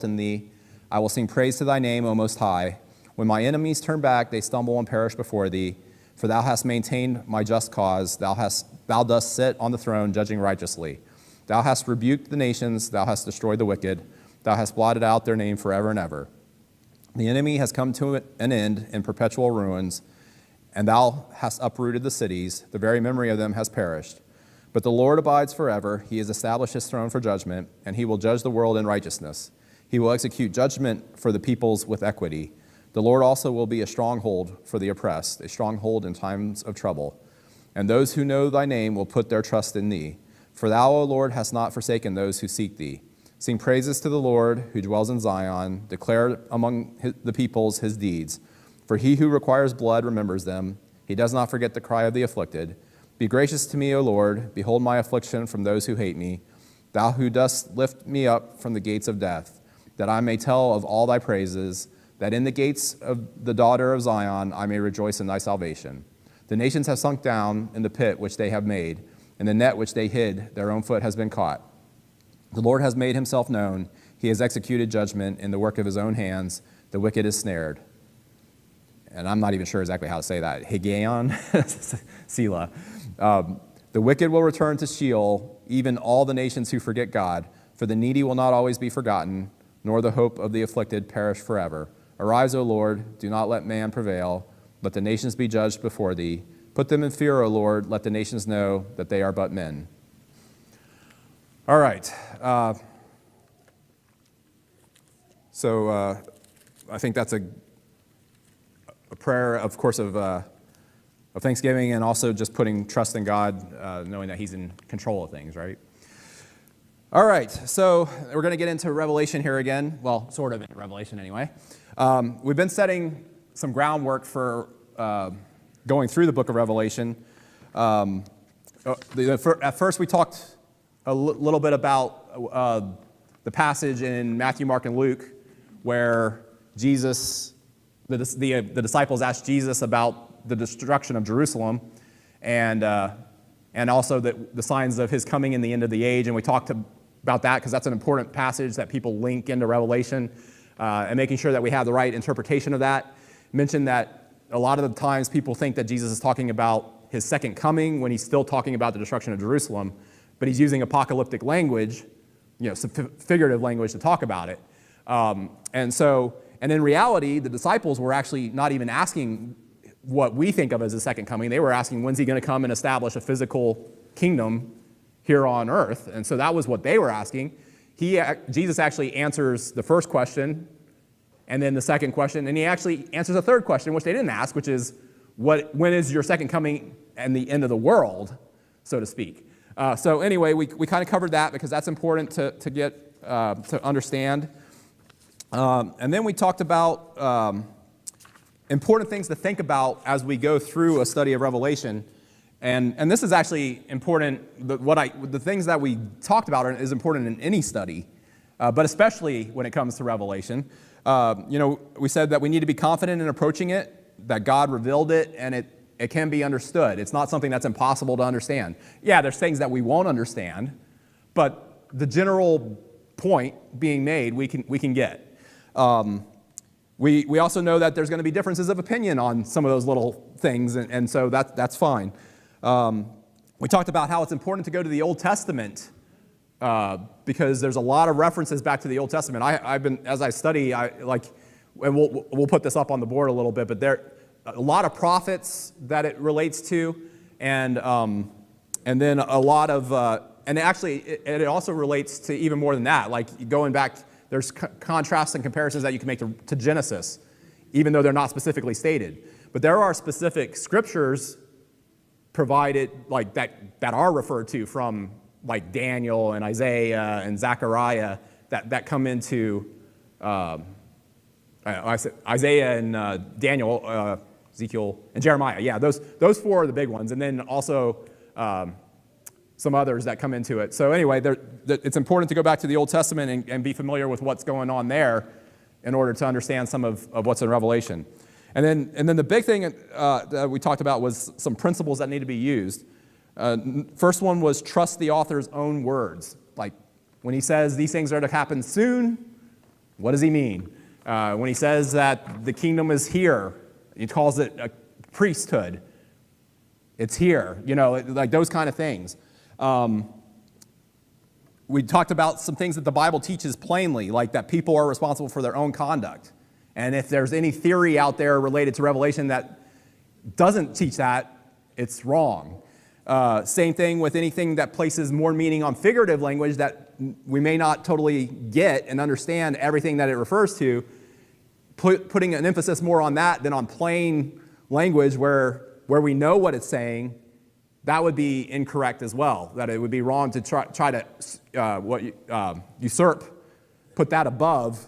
in thee. I will sing praise to thy name, O Most High. When my enemies turn back, they stumble and perish before thee. For thou hast maintained my just cause. Thou dost sit on the throne, judging righteously. Thou hast rebuked the nations. Thou hast destroyed the wicked. Thou hast blotted out their name forever and ever. The enemy has come to an end in perpetual ruins, and thou hast uprooted the cities. The very memory of them has perished. But the Lord abides forever. He has established his throne for judgment, and he will judge the world in righteousness. He will execute judgment for the peoples with equity. The Lord also will be a stronghold for the oppressed, a stronghold in times of trouble. And those who know thy name will put their trust in thee. For thou, O Lord, hast not forsaken those who seek thee. Sing praises to the Lord who dwells in Zion. Declare among the peoples his deeds. For he who requires blood remembers them. He does not forget the cry of the afflicted. Be gracious to me, O Lord. Behold my affliction from those who hate me. Thou who dost lift me up from the gates of death, that I may tell of all thy praises, that in the gates of the daughter of Zion I may rejoice in thy salvation. The nations have sunk down in the pit which they have made, and the net which they hid, their own foot has been caught. The Lord has made himself known. He has executed judgment in the work of his own hands. The wicked is snared. And I'm not even sure exactly how to say that. Higgaion, Selah. The wicked will return to Sheol, even all the nations who forget God, for the needy will not always be forgotten, nor the hope of the afflicted perish forever. Arise, O Lord, do not let man prevail. Let the nations be judged before thee. Put them in fear, O Lord. Let the nations know that they are but men. All right. So I think that's a prayer, of course, of thanksgiving, and also just putting trust in God, knowing that he's in control of things, right? All right, so we're going to get into Revelation here again. Well, sort of in Revelation anyway. We've been setting some groundwork for going through the book of Revelation. At first we talked a little bit about the passage in Matthew, Mark, and Luke where Jesus, the disciples asked Jesus about the destruction of Jerusalem and also the signs of his coming in the end of the age. And we talked about that because that's an important passage that people link into Revelation, and making sure that we have the right interpretation of that. Mentioned that a lot of the times people think that Jesus is talking about his second coming when he's still talking about the destruction of Jerusalem, but he's using apocalyptic language, figurative language to talk about it. And in reality, the disciples were actually not even asking what we think of as the second coming. They were asking, when's he going to come and establish a physical kingdom here on earth? And so that was what they were asking. Jesus actually answers the first question, and then the second question, and he actually answers a third question, which they didn't ask, which is, when is your second coming and the end of the world, so to speak? So anyway, we kind of covered that because that's important to get to understand. And then we talked about important things to think about as we go through a study of Revelation. And this is actually important. The things that we talked about is important in any study, but especially when it comes to Revelation. We said that we need to be confident in approaching it, that God revealed it, and it can be understood. It's not something that's impossible to understand. Yeah, there's things that we won't understand, but the general point being made, we can get. We also know that there's going to be differences of opinion on some of those little things, and so that's fine. We talked about how it's important to go to the Old Testament because there's a lot of references back to the Old Testament. I've been, as I study, and we'll put this up on the board a little bit, but there are a lot of prophets that it relates to, and then a lot of, and actually it also relates to even more than that. Like going back, there's contrasts and comparisons that you can make to Genesis, even though they're not specifically stated. But there are specific scriptures provided like that are referred to from like Daniel and Isaiah and Zechariah that come into Isaiah and Daniel, Ezekiel and Jeremiah. Yeah, those four are the big ones, and then also some others that come into it. So anyway, it's important to go back to the Old Testament and be familiar with what's going on there in order to understand some of what's in Revelation. And then the big thing that we talked about was some principles that need to be used. First one was trust the author's own words. Like when he says these things are to happen soon, What does he mean? When he says that the kingdom is here, he calls it a priesthood. It's here, like those kind of things. We talked about some things that the Bible teaches plainly, like that people are responsible for their own conduct. And if there's any theory out there related to Revelation that doesn't teach that, it's wrong. Same thing with anything that places more meaning on figurative language that we may not totally get and understand everything that it refers to, putting an emphasis more on that than on plain language where we know what it's saying. That would be incorrect as well, that it would be wrong to try to usurp, put that above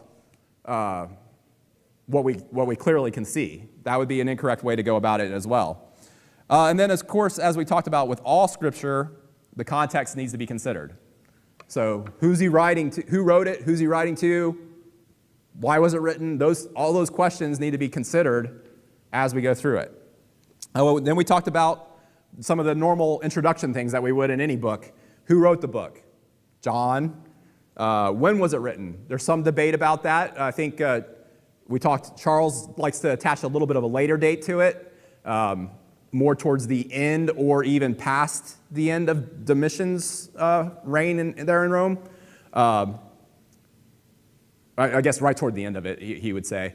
what we clearly can see. That would be an incorrect way to go about it as well. And then, of course, as we talked about with all Scripture, the context needs to be considered. So who's he writing to? Who wrote it? Who's he writing to? Why was it written? All those questions need to be considered as we go through it. Then we talked about some of the normal introduction things that we would in any book. Who wrote the book? John. When was it written? There's some debate about that. I think Charles likes to attach a little bit of a later date to it, more towards the end or even past the end of Domitian's reign there in Rome. I guess right toward the end of it, he would say.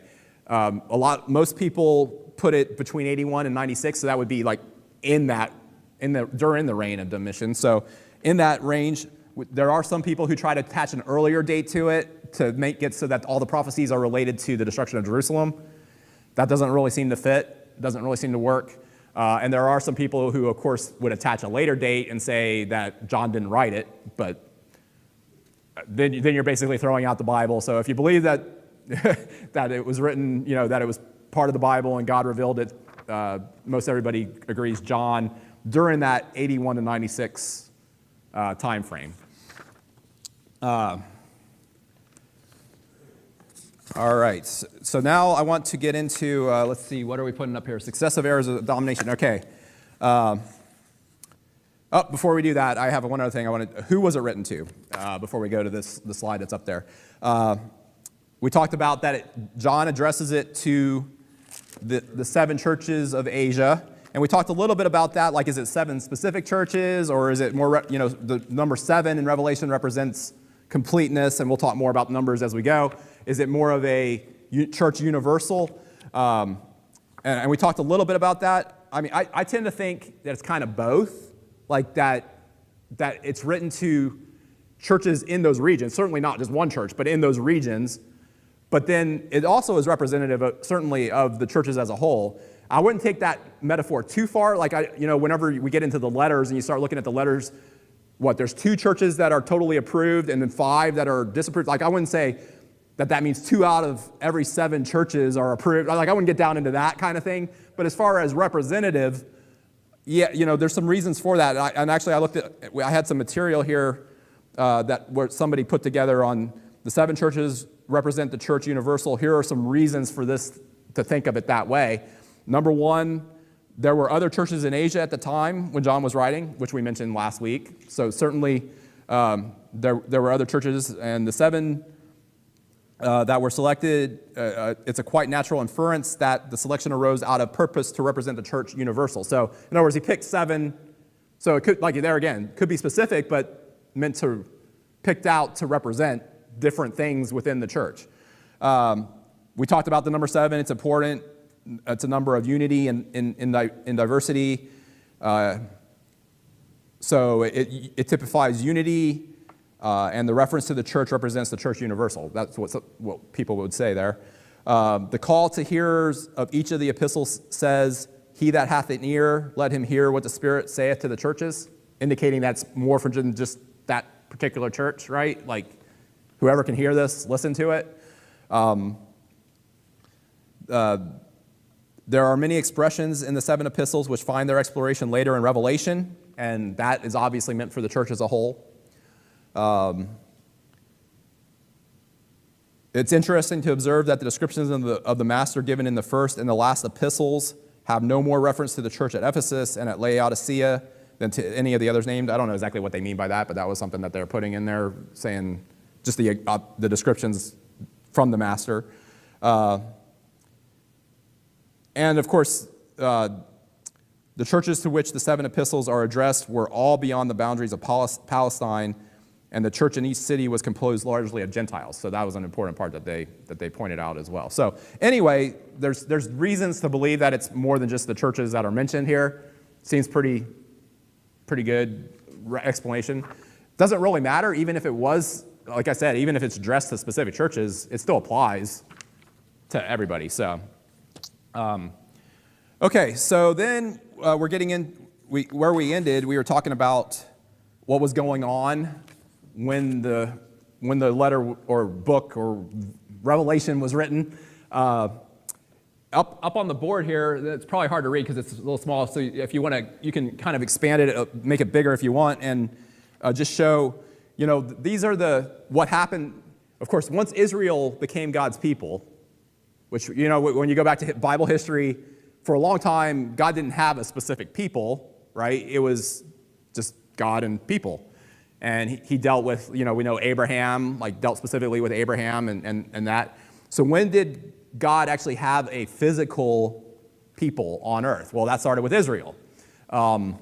Most people put it between 81 and 96, so that would be like during the reign of Domitian. So in that range, there are some people who try to attach an earlier date to it to make it so that all the prophecies are related to the destruction of Jerusalem. That doesn't really seem to fit, doesn't really seem to work. And there are some people who, of course, would attach a later date and say that John didn't write it, but then you're basically throwing out the Bible. So if you believe that that it was written, that it was part of the Bible and God revealed it, most everybody agrees John during that 81 to 96 time frame. All right, so now I want to get into, let's see, what are we putting up here? Successive eras of domination. Okay. Before we do that, I have one other thing. Who was it written to? Before we go to the slide that's up there. We talked about that John addresses it to the 7 churches of Asia. And we talked a little bit about that, like is it 7 specific churches, or is it more, the number 7 in Revelation represents completeness, and we'll talk more about numbers as we go. Is it more of a church universal? And we talked a little bit about that. I mean, I tend to think that it's kind of both, like that it's written to churches in those regions, certainly not just one church, but in those regions. But then it also is representative, certainly, of the churches as a whole. I wouldn't take that metaphor too far. Like, whenever we get into the letters and you start looking at the letters, there's 2 churches that are totally approved and then 5 that are disapproved. Like, I wouldn't say that means 2 out of every 7 churches are approved. Like, I wouldn't get down into that kind of thing. But as far as representative, yeah, there's some reasons for that. And actually, I had some material here where somebody put together on the 7 churches represent the church universal. Here are some reasons for this, to think of it that way. Number 1, there were other churches in Asia at the time when John was writing, which we mentioned last week. So certainly there were other churches, and the 7 that were selected, it's a quite natural inference that the selection arose out of purpose to represent the church universal. So in other words, he picked 7, so it could, like there again, could be specific, but picked out to represent different things within the church. We talked about the number 7. It's important. It's a number of unity and in diversity. So it typifies unity, and the reference to the church represents the church universal. That's what people would say there. The call to hearers of each of the epistles says, "He that hath an ear, let him hear what the Spirit saith to the churches," indicating that's more for just that particular church, right? Like, whoever can hear this, listen to it. There are many expressions in the 7 epistles which find their exploration later in Revelation, and that is obviously meant for the church as a whole. It's interesting to observe that the descriptions of the Master given in the first and the last epistles have no more reference to the church at Ephesus and at Laodicea than to any of the others named. I don't know exactly what they mean by that, but that was something that they're putting in there, saying just the descriptions from the master. And of course, the churches to which the 7 epistles are addressed were all beyond the boundaries of Palestine, and the church in each city was composed largely of Gentiles. So that was an important part that they pointed out as well. So anyway, there's reasons to believe that it's more than just the churches that are mentioned here. Seems pretty good explanation. Doesn't really matter, even if it was, like I said, even if it's addressed to specific churches, it still applies to everybody. So, okay, so then we're getting in, where we ended, we were talking about what was going on when the letter or book or revelation was written. Up on the board here, it's probably hard to read because it's a little small, so if you want to, you can kind of expand it, make it bigger if you want, and just show, these are what happened. Of course, once Israel became God's people, which, when you go back to Bible history, for a long time, God didn't have a specific people, right? It was just God and people. And he dealt with, we know Abraham, dealt specifically with Abraham and that. So when did God actually have a physical people on earth? Well, that started with Israel. And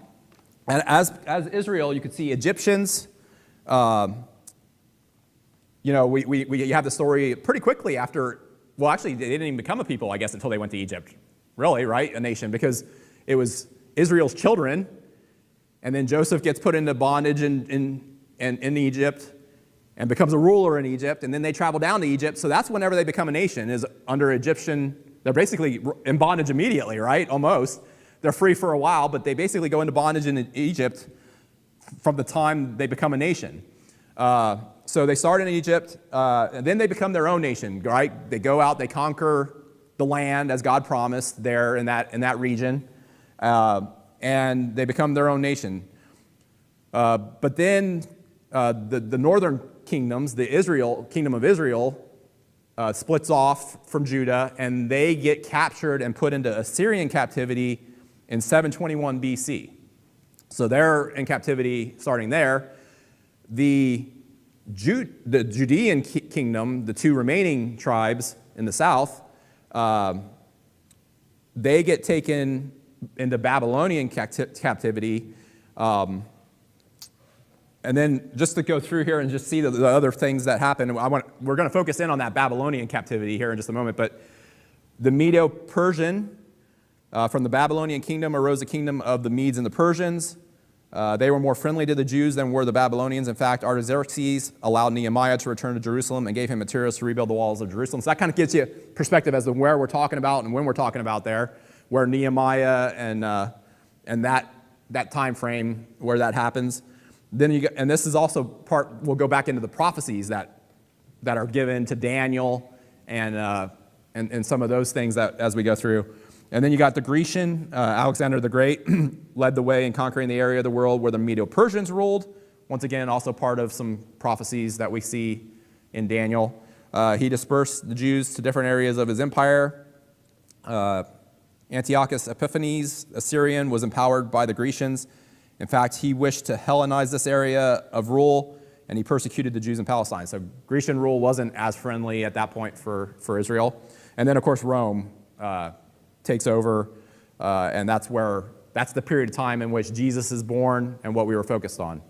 as Israel, you could see Egyptians. You have the story pretty quickly after, well, actually, they didn't even become a people, I guess, until they went to Egypt. Really, right? A nation, because it was Israel's children. And then Joseph gets put into bondage in Egypt and becomes a ruler in Egypt. And then they travel down to Egypt. So that's whenever they become a nation, is under Egyptian. They're basically in bondage immediately, right? Almost. They're free for a while, but they basically go into bondage in Egypt from the time they become a nation. So they start in Egypt, and then they become their own nation, right? They go out, they conquer the land as God promised there in that region. And they become their own nation. But then the northern kingdoms, the kingdom of Israel, splits off from Judah, and they get captured and put into Assyrian captivity in 721 BC. So they're in captivity starting there. The Judean kingdom, the 2 remaining tribes in the south, they get taken into Babylonian captivity. And then just to go through here and just see the other things that happen, we're going to focus in on that Babylonian captivity here in just a moment. But the Medo-Persian, from the Babylonian kingdom arose the kingdom of the Medes and the Persians. They were more friendly to the Jews than were the Babylonians. In fact, Artaxerxes allowed Nehemiah to return to Jerusalem and gave him materials to rebuild the walls of Jerusalem. So that kind of gives you perspective as to where we're talking about and when we're talking about there, where Nehemiah and that time frame where that happens. Then and this is also we'll go back into the prophecies that are given to Daniel and some of those things that as we go through. And then you got the Grecian, Alexander the Great led the way in conquering the area of the world where the Medo-Persians ruled. Once again, also part of some prophecies that we see in Daniel. He dispersed the Jews to different areas of his empire. Antiochus Epiphanes, Assyrian, was empowered by the Grecians. In fact, he wished to Hellenize this area of rule, and he persecuted the Jews in Palestine. So Grecian rule wasn't as friendly at that point for Israel. And then, of course, Rome takes over, and that's the period of time in which Jesus is born and what we were focused on.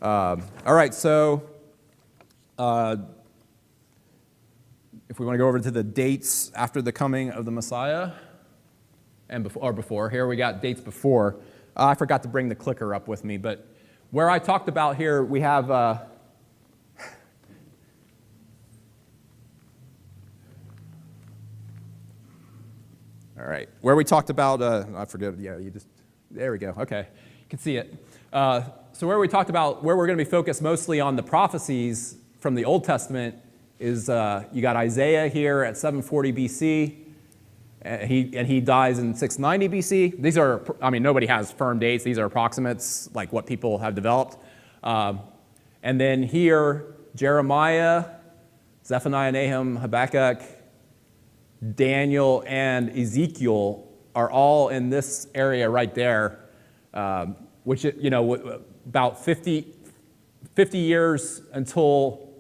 All right, so if we want to go over to the dates after the coming of the Messiah, before, here we got dates before. I forgot to bring the clicker up with me, but where I talked about here, we have all right, where we talked about, I forget, there we go, okay, you can see it. So where we talked about, where we're going to be focused mostly on the prophecies from the Old Testament is, you got Isaiah here at 740 BC, and he dies in 690 BC. These are, nobody has firm dates, these are approximates, like what people have developed. And then here, Jeremiah, Zephaniah, Nahum, Habakkuk, Daniel, and Ezekiel are all in this area right there, which, about 50 years until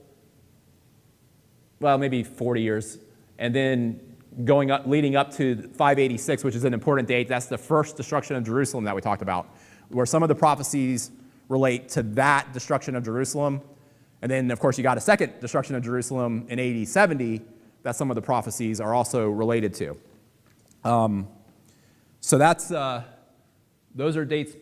well, maybe 40 years, and then going up, leading up to 586, which is an important date. That's the first destruction of Jerusalem that we talked about, where some of the prophecies relate to that destruction of Jerusalem. And then, of course, you got a second destruction of Jerusalem in AD 70 that some of the prophecies are also related to. So that's, those are dates,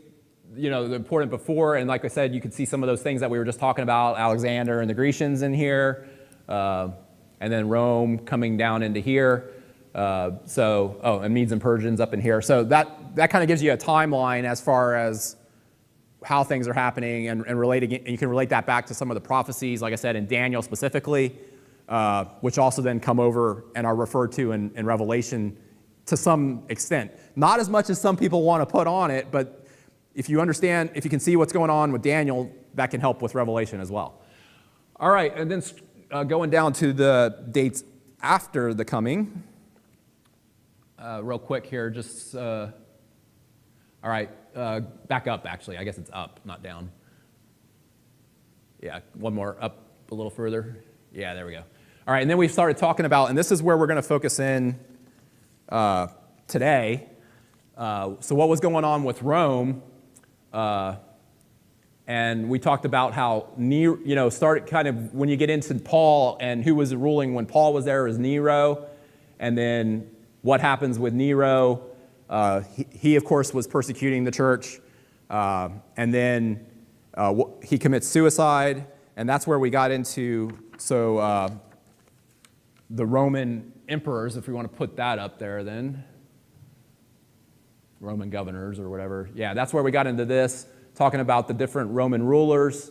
important before. And like I said, you can see some of those things that we were just talking about, Alexander and the Grecians in here, and then Rome coming down into here. And Medes and Persians up in here. So that kind of gives you a timeline as far as how things are happening and relating, and you can relate that back to some of the prophecies, like I said, in Daniel specifically, which also then come over and are referred to in Revelation to some extent. Not as much as some people want to put on it, but if you understand, if you can see what's going on with Daniel, that can help with Revelation as well. All right, and then going down to the dates after the coming. Real quick here, just, all right, back up actually. I guess it's up, not down. Yeah, one more, up a little further. Yeah, there we go. All right, and then we started talking about, and this is where we're going to focus in today. So what was going on with Rome? And we talked about how, started kind of when you get into Paul and who was ruling when Paul was there was Nero, and then what happens with Nero. He, of course, was persecuting the church, and then he commits suicide, and that's where we got into, the Roman emperors, if we want to put that up there then. Roman governors or whatever. Yeah, that's where we got into this, talking about the different Roman rulers.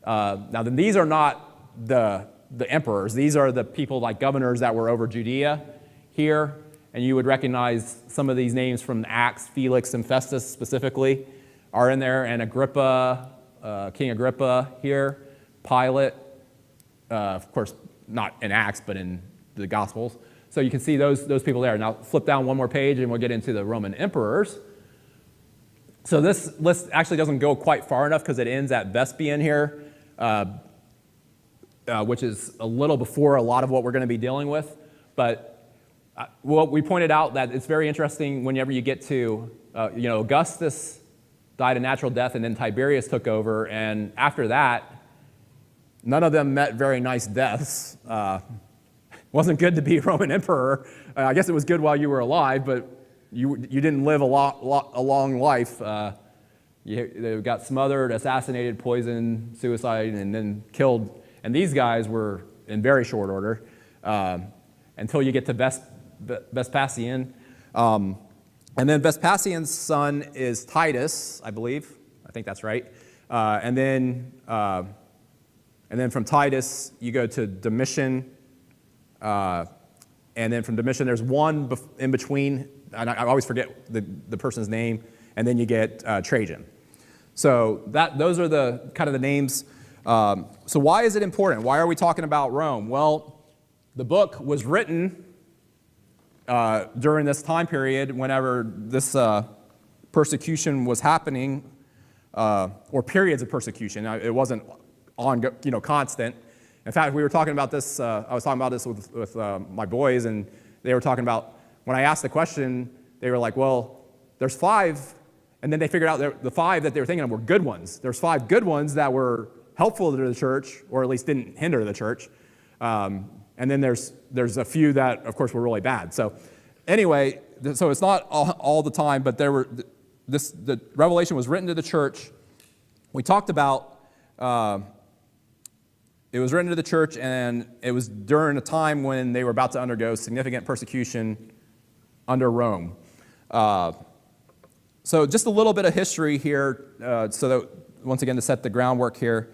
Now, then these are not the emperors. These are the people like governors that were over Judea here. And you would recognize some of these names from Acts. Felix and Festus specifically are in there. And Agrippa, King Agrippa here. Pilate, of course, not in Acts, but in the Gospels. So you can see those people there. Now flip down one more page and we'll get into the Roman emperors. So this list actually doesn't go quite far enough because it ends at Vespasian here, which is a little before a lot of what we're going to be dealing with. But we pointed out that it's very interesting whenever you get to, Augustus died a natural death and then Tiberius took over. And after that, none of them met very nice deaths. Wasn't good to be Roman emperor. I guess it was good while you were alive, but you didn't live a long life. They got smothered, assassinated, poisoned, suicide, and then killed. And these guys were in very short order until you get to Vespasian. And then Vespasian's son is Titus, I believe. I think that's right. And then from Titus, you go to Domitian. And then from Domitian, there's one in between, and I always forget the person's name, and then you get Trajan. So those are the kind of the names. So why is it important? Why are we talking about Rome? Well, the book was written during this time period whenever this persecution was happening, or periods of persecution. It wasn't constant. In fact, we were talking about this, I was talking about this with my boys, and they were talking about, when I asked the question, they were like, well, there's 5, and then they figured out the 5 that they were thinking of were good ones. There's 5 good ones that were helpful to the church, or at least didn't hinder the church. And then there's a few that, of course, were really bad. So anyway, so it's not all the time, but the Revelation was written to the church. We talked about it was written to the church, and it was during a time when they were about to undergo significant persecution under Rome. So just a little bit of history here, so that, once again, to set the groundwork here.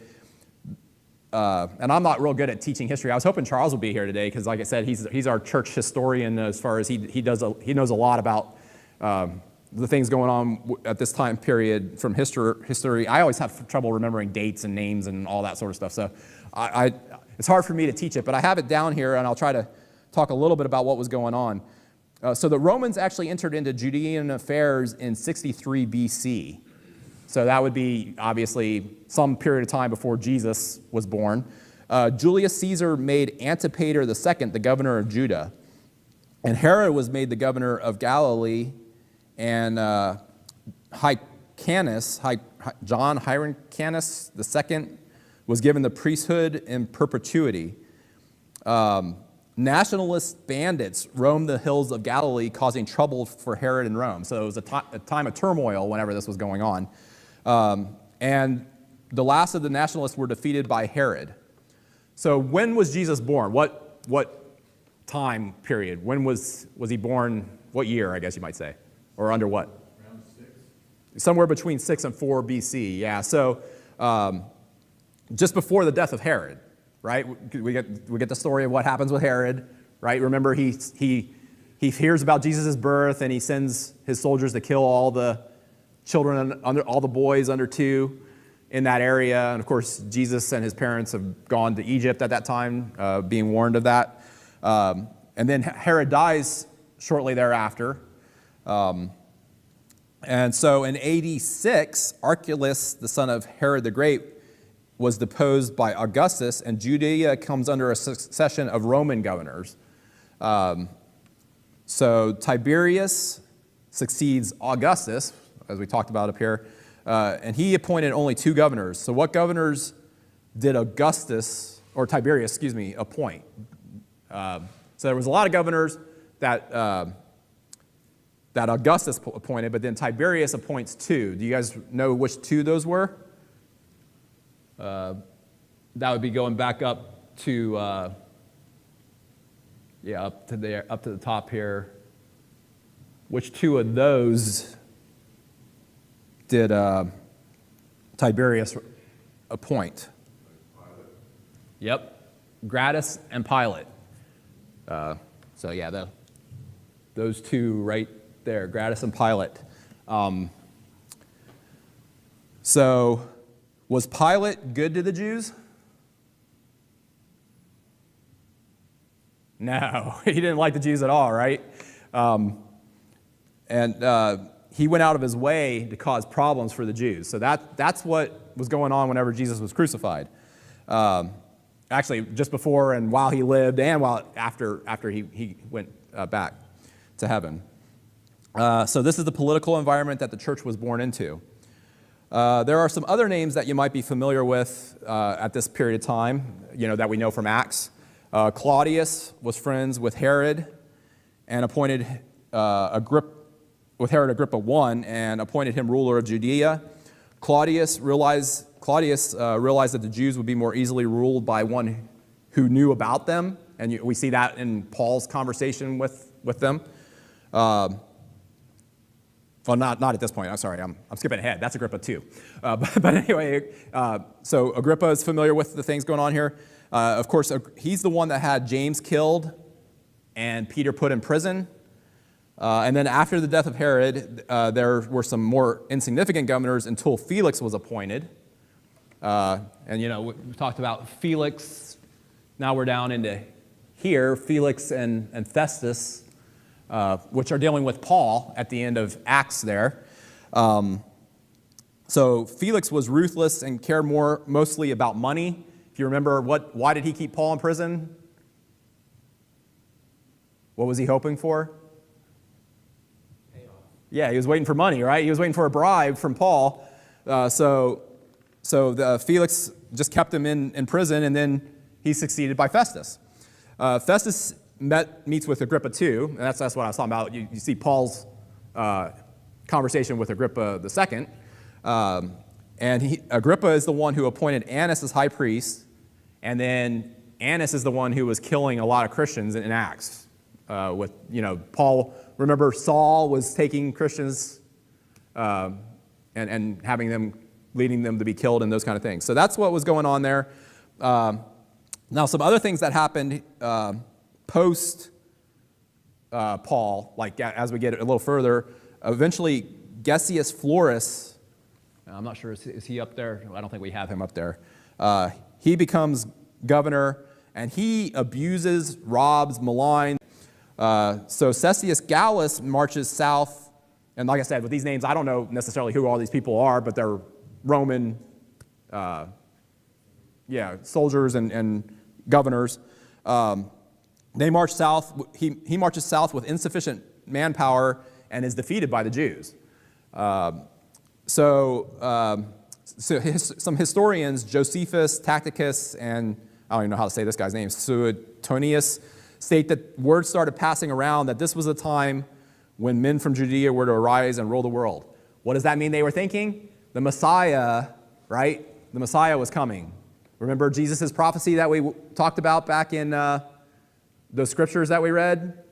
And I'm not real good at teaching history. I was hoping Charles would be here today because, like I said, he's our church historian as far as he knows a lot about the things going on at this time period from history. I always have trouble remembering dates and names and all that sort of stuff. So it's hard for me to teach it, but I have it down here, and I'll try to talk a little bit about what was going on. So the Romans actually entered into Judean affairs in 63 BC. So that would be, obviously, some period of time before Jesus was born. Julius Caesar made Antipater II the governor of Judah. And Herod was made the governor of Galilee, and John Hyrcanus II was given the priesthood in perpetuity. Nationalist bandits roamed the hills of Galilee, causing trouble for Herod and Rome. So it was a time of turmoil whenever this was going on. And the last of the nationalists were defeated by Herod. So when was Jesus born? What time period? When was he born? What year, I guess you might say? Or under what? Around 6. Somewhere between 6 and 4 BC, yeah. So just before the death of Herod, right? We get the story of what happens with Herod, right? Remember, he hears about Jesus' birth, and he sends his soldiers to kill all the children, all the boys under 2 in that area. And of course, Jesus and his parents have gone to Egypt at that time, being warned of that. And then Herod dies shortly thereafter. And so in AD 6, Archelaus, the son of Herod the Great, was deposed by Augustus, and Judea comes under a succession of Roman governors. So Tiberius succeeds Augustus, as we talked about up here, and he appointed only 2 governors. So what governors did Tiberius, appoint? So there was a lot of governors that Augustus appointed, but then Tiberius appoints 2. Do you guys know which 2 those were? That would be going back up to, up to the top here. Which 2 of those did Tiberius appoint? Pilate. Yep, Gratus and Pilate. So yeah, those 2 right there, Gratus and Pilate. So was Pilate good to the Jews? No, he didn't like the Jews at all, right? And he went out of his way to cause problems for the Jews. So that's what was going on whenever Jesus was crucified. Actually, just before and while he lived, and after he went back to heaven. So this is the political environment that the church was born into. There are some other names that you might be familiar with at this period of time, that we know from Acts. Claudius was friends with Herod and appointed Herod Agrippa I and appointed him ruler of Judea. Claudius realized that the Jews would be more easily ruled by one who knew about them, and we see that in Paul's conversation with them. Well, not at this point. I'm sorry. I'm skipping ahead. That's Agrippa too. But anyway, so Agrippa is familiar with the things going on here. Of course, he's the one that had James killed and Peter put in prison. And then after the death of Herod, there were some more insignificant governors until Felix was appointed. And we talked about Felix. Now we're down into here, Felix and Festus, which are dealing with Paul at the end of Acts there. So Felix was ruthless and cared mostly about money. If you remember, why did he keep Paul in prison? What was he hoping for? Payoff. Yeah, he was waiting for money, right? He was waiting for a bribe from Paul. So Felix just kept him in prison, and then he's succeeded by Festus. Festus meets with Agrippa too, and that's what I was talking about. You see Paul's conversation with Agrippa II, and Agrippa is the one who appointed Annas as high priest, and then Annas is the one who was killing a lot of Christians in Acts. With Paul, remember Saul was taking Christians and leading them to be killed and those kind of things. So that's what was going on there. Now some other things that happened post Paul, like as we get a little further, eventually Gessius Florus, I'm not sure, is he up there? I don't think we have him up there. He becomes governor, and he abuses, robs, maligns. So Cestius Gallus marches south, and like I said, with these names, I don't know necessarily who all these people are, but they're Roman soldiers and governors. They march south. He marches south with insufficient manpower and is defeated by the Jews. Some historians, Josephus, Tacitus, and I don't even know how to say this guy's name, Suetonius, state that word started passing around that this was a time when men from Judea were to arise and rule the world. What does that mean they were thinking? The Messiah, right? The Messiah was coming. Remember Jesus' prophecy that we talked about back in those scriptures that we read?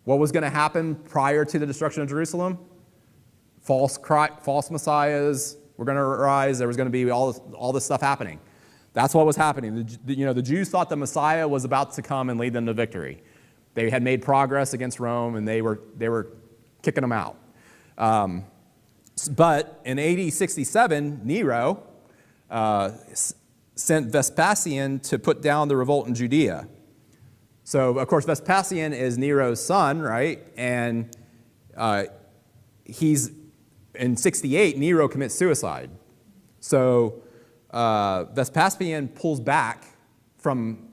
What was going to happen prior to the destruction of Jerusalem? False messiahs were going to arise. There was going to be all this stuff happening. That's what was happening. The Jews thought the Messiah was about to come and lead them to victory. They had made progress against Rome, and they were kicking them out. But in AD 67, Nero sent Vespasian to put down the revolt in Judea. So, of course, Vespasian is Nero's son, right? And he's in 68, Nero commits suicide. So Vespasian pulls back from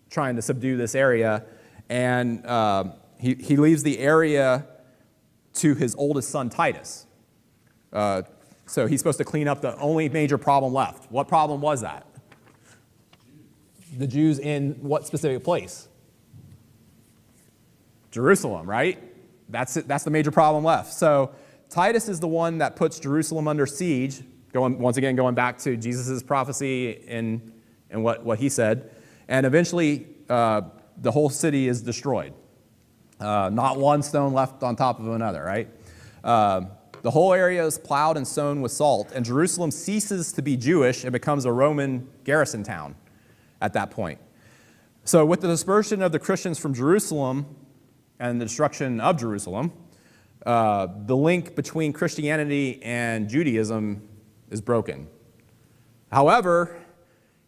trying to subdue this area, and he leaves the area to his oldest son, Titus. So he's supposed to clean up the only major problem left. What problem was that? The Jews in what specific place? Jerusalem, right? That's it. That's the major problem left. So Titus is the one that puts Jerusalem under siege, going back to Jesus' prophecy and what he said. And eventually, the whole city is destroyed. Not one stone left on top of another, right? The whole area is plowed and sown with salt, and Jerusalem ceases to be Jewish and becomes a Roman garrison town at that point. So with the dispersion of the Christians from Jerusalem and the destruction of Jerusalem, the link between Christianity and Judaism is broken. However,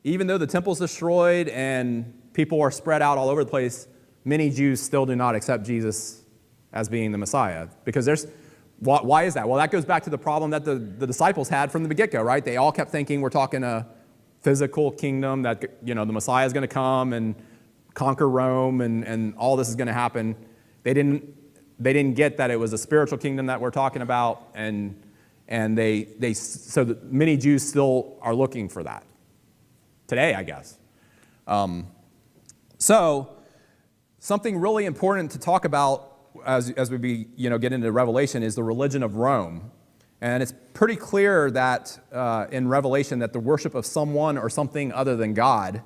even though the temple's destroyed and people are spread out all over the place, many Jews still do not accept Jesus as being the Messiah. Because why is that? Well, that goes back to the problem that the disciples had from the get-go, right? They all kept thinking we're talking a physical kingdom, that the Messiah is going to come and conquer Rome and all this is going to happen. They didn't get that it was a spiritual kingdom that we're talking about, so many Jews still are looking for that today, I guess. So something really important to talk about as we get into Revelation is the religion of Rome. And it's pretty clear that in Revelation that the worship of someone or something other than God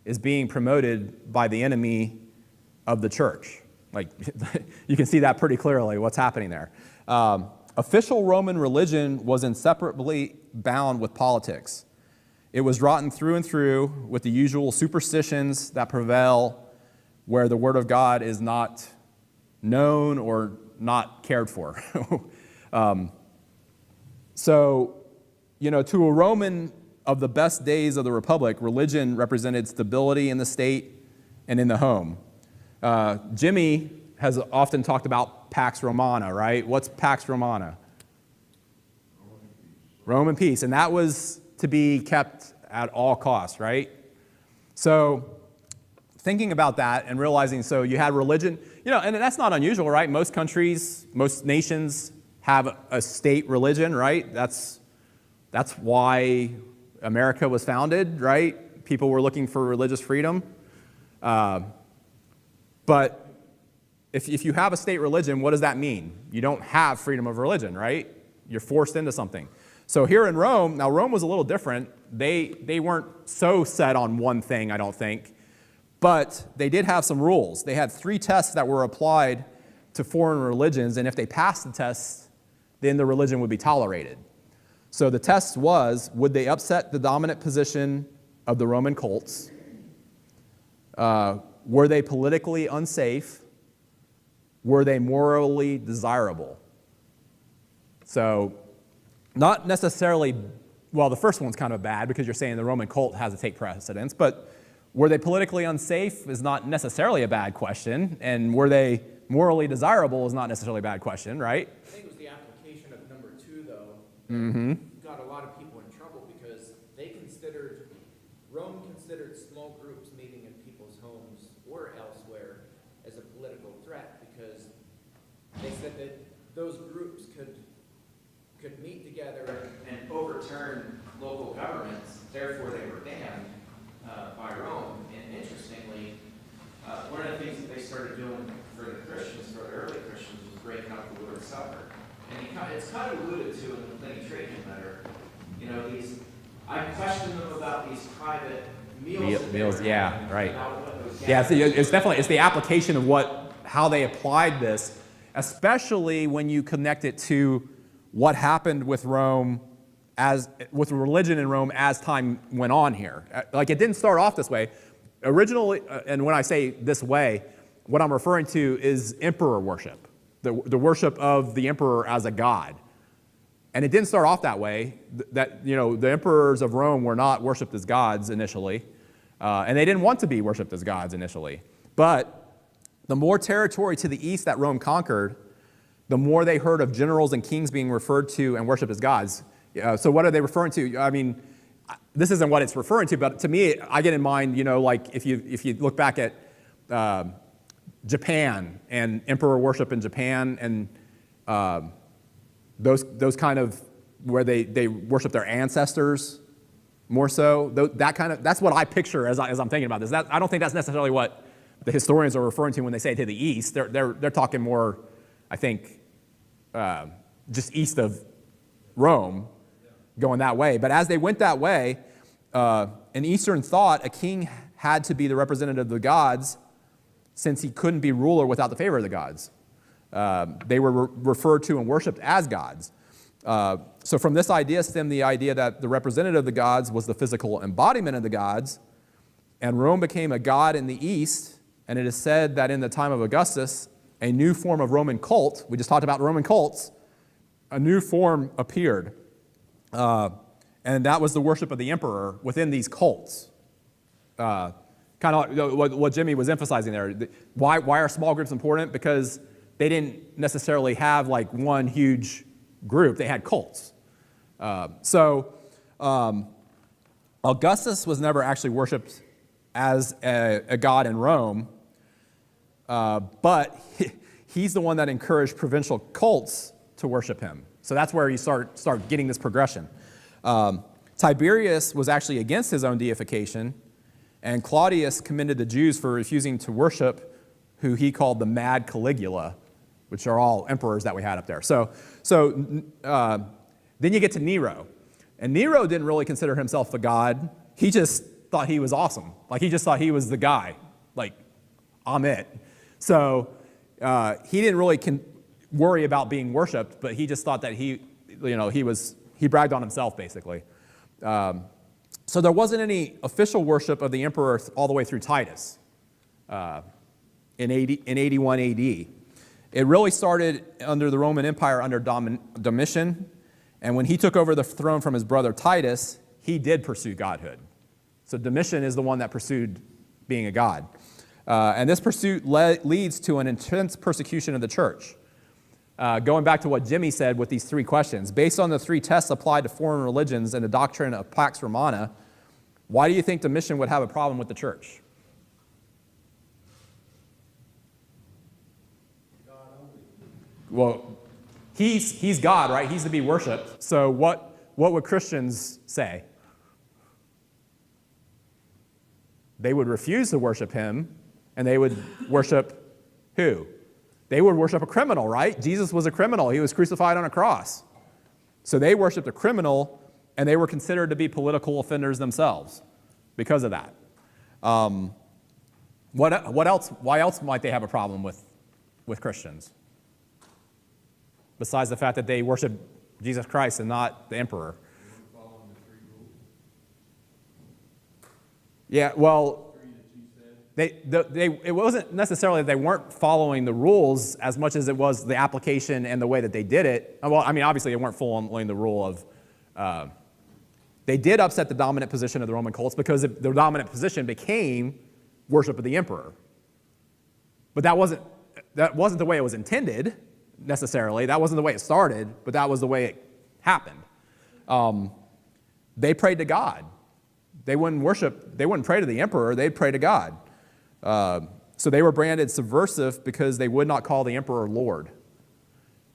is being promoted by the enemy of the church. Like, you can see that pretty clearly, what's happening there. Official Roman religion was inseparably bound with politics. It was rotten through and through with the usual superstitions that prevail where the Word of God is not known or not cared for. So, to a Roman of the best days of the Republic, religion represented stability in the state and in the home. Jimmy has often talked about Pax Romana, right? What's Pax Romana? Roman peace. And that was to be kept at all costs, right? So thinking about that and realizing, so you had religion, and that's not unusual, right? Most countries, most nations have a state religion, right? That's why America was founded, right? People were looking for religious freedom. But if you have a state religion, what does that mean? You don't have freedom of religion, right? You're forced into something. So here in Rome, now Rome was a little different. They weren't so set on one thing, I don't think. But they did have some rules. They had 3 tests that were applied to foreign religions, and if they passed the tests, then the religion would be tolerated. So the test was, would they upset the dominant position of the Roman cults? Were they politically unsafe? Were they morally desirable? So not necessarily, well, the first one's kind of bad because you're saying the Roman cult has to take precedence, but were they politically unsafe is not necessarily a bad question, and were they morally desirable is not necessarily a bad question, right? I think it was the application of number 2, though, Mm-hmm. got a lot of people in trouble because Rome said that those groups could meet together and overturn local governments, therefore they were banned by Rome. And interestingly, one of the things that they started doing for the Christians, for the early Christians, was breaking up the Lord's Supper. And it's kind of alluded to in the Pliny Trajan letter. You know, I questioned them about these private meals. Yeah, right. Yeah, it's definitely the application of how they applied this, especially when you connect it to what happened with Rome, with religion in Rome as time went on here. Like, it didn't start off this way. Originally, and when I say this way, what I'm referring to is emperor worship, the worship of the emperor as a god. And it didn't start off that way. That, you know, the emperors of Rome were not worshipped as gods initially, and they didn't want to be worshipped as gods initially. But the more territory to the east that Rome conquered, the more they heard of generals and kings being referred to and worshipped as gods. So what are they referring to? I mean, this isn't what it's referring to, but to me, I get in mind, you know, like if you look back at Japan and emperor worship in Japan, and those kind of where they worship their ancestors more so. That's what I picture as I'm thinking about this. I don't think that's necessarily what the historians are referring to when they say to the east. They're talking more, I think, just east of Rome, going that way. But as they went that way, in Eastern thought, a king had to be the representative of the gods, since he couldn't be ruler without the favor of the gods. They were referred to and worshipped as gods. So from this idea stemmed the idea that the representative of the gods was the physical embodiment of the gods, and Rome became a god in the east, and it is said that in the time of Augustus, a new form of Roman cult, we just talked about Roman cults, a new form appeared. And that was the worship of the emperor within these cults. Kind of like what Jimmy was emphasizing there. Why are small groups important? Because they didn't necessarily have like one huge group. They had cults. Augustus was never actually worshipped as a god in Rome, but he's the one that encouraged provincial cults to worship him. So that's where you start getting this progression. Tiberius was actually against his own deification, and Claudius commended the Jews for refusing to worship who he called the mad Caligula, which are all emperors that we had up there. So then you get to Nero. And Nero didn't really consider himself a god. He just thought he was awesome. Like, he just thought he was the guy. Like, I'm it. So he didn't really worry about being worshipped, but he just thought that he bragged on himself, basically. So there wasn't any official worship of the emperor all the way through Titus in 81 AD. It really started under the Roman Empire under Domitian, and when he took over the throne from his brother Titus, he did pursue godhood. So Domitian is the one that pursued being a god. And this pursuit leads to an intense persecution of the church. Going back to what Jimmy said with these three questions, based on the three tests applied to foreign religions and the doctrine of Pax Romana, why do you think Domitian would have a problem with the church? Well, he's God, right? He's to be worshipped. So what would Christians say? They would refuse to worship him, and they would worship who? They would worship a criminal, right? Jesus was a criminal. He was crucified on a cross. So they worshiped a criminal, and they were considered to be political offenders themselves because of that. What else? Why else might they have a problem with Christians? Besides the fact that they worship Jesus Christ and not the emperor. Yeah, well, it wasn't necessarily that they weren't following the rules as much as it was the application and the way that they did it. Well, I mean, obviously they weren't following the rule of, they did upset the dominant position of the Roman cults because the dominant position became worship of the emperor. But that wasn't the way it was intended necessarily. That wasn't the way it started, but that was the way it happened. They prayed to God. They wouldn't pray to the emperor, they'd pray to God. So they were branded subversive because they would not call the emperor Lord.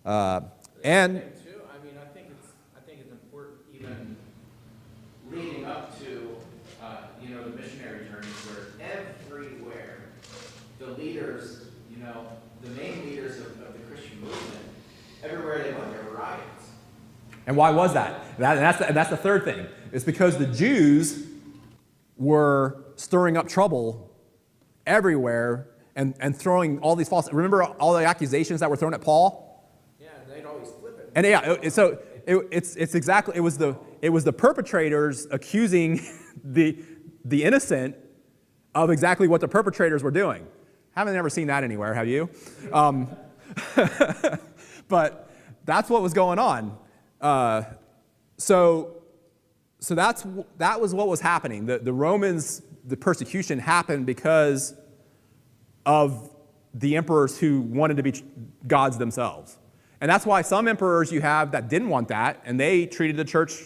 And Too, I think it's important even leading up to, the missionary journeys where everywhere the leaders, the main leaders of the Christian movement, everywhere they went, there were riots. And why was that? That's the third thing. It's because the Jews were stirring up trouble everywhere and throwing all these false. Remember all the accusations that were thrown at Paul? Yeah, and they'd always flip it. And so it's exactly, it was the perpetrators accusing the innocent of exactly what the perpetrators were doing. Haven't ever seen that anywhere, have you? But that's what was going on. So that was what was happening. The Romans, the persecution happened because of the emperors who wanted to be gods themselves. And that's why some emperors you have that didn't want that, and they treated the church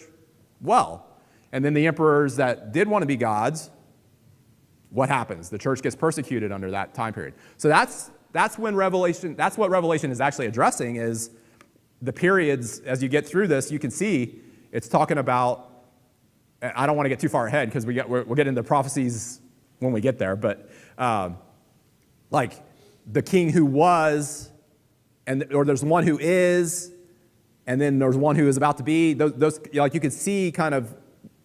well. And then the emperors that did want to be gods, what happens? The church gets persecuted under that time period. So that's what Revelation is actually addressing, is the periods. As you get through this, you can see it's talking about, I don't want to get too far ahead because we'll get into prophecies when we get there, but like the king who was, or there's one who is, and then there's one who is about to be. Those like you can see kind of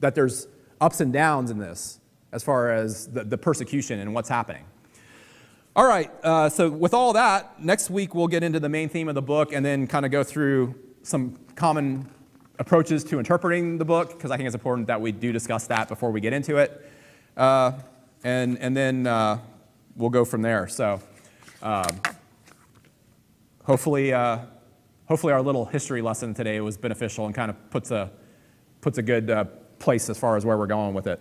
that there's ups and downs in this as far as the persecution and what's happening. All right, so with all that, next week we'll get into the main theme of the book and then kind of go through some common approaches to interpreting the book, because I think it's important that we do discuss that before we get into it. And then we'll go from there. So hopefully our little history lesson today was beneficial and kind of puts a good place as far as where we're going with it.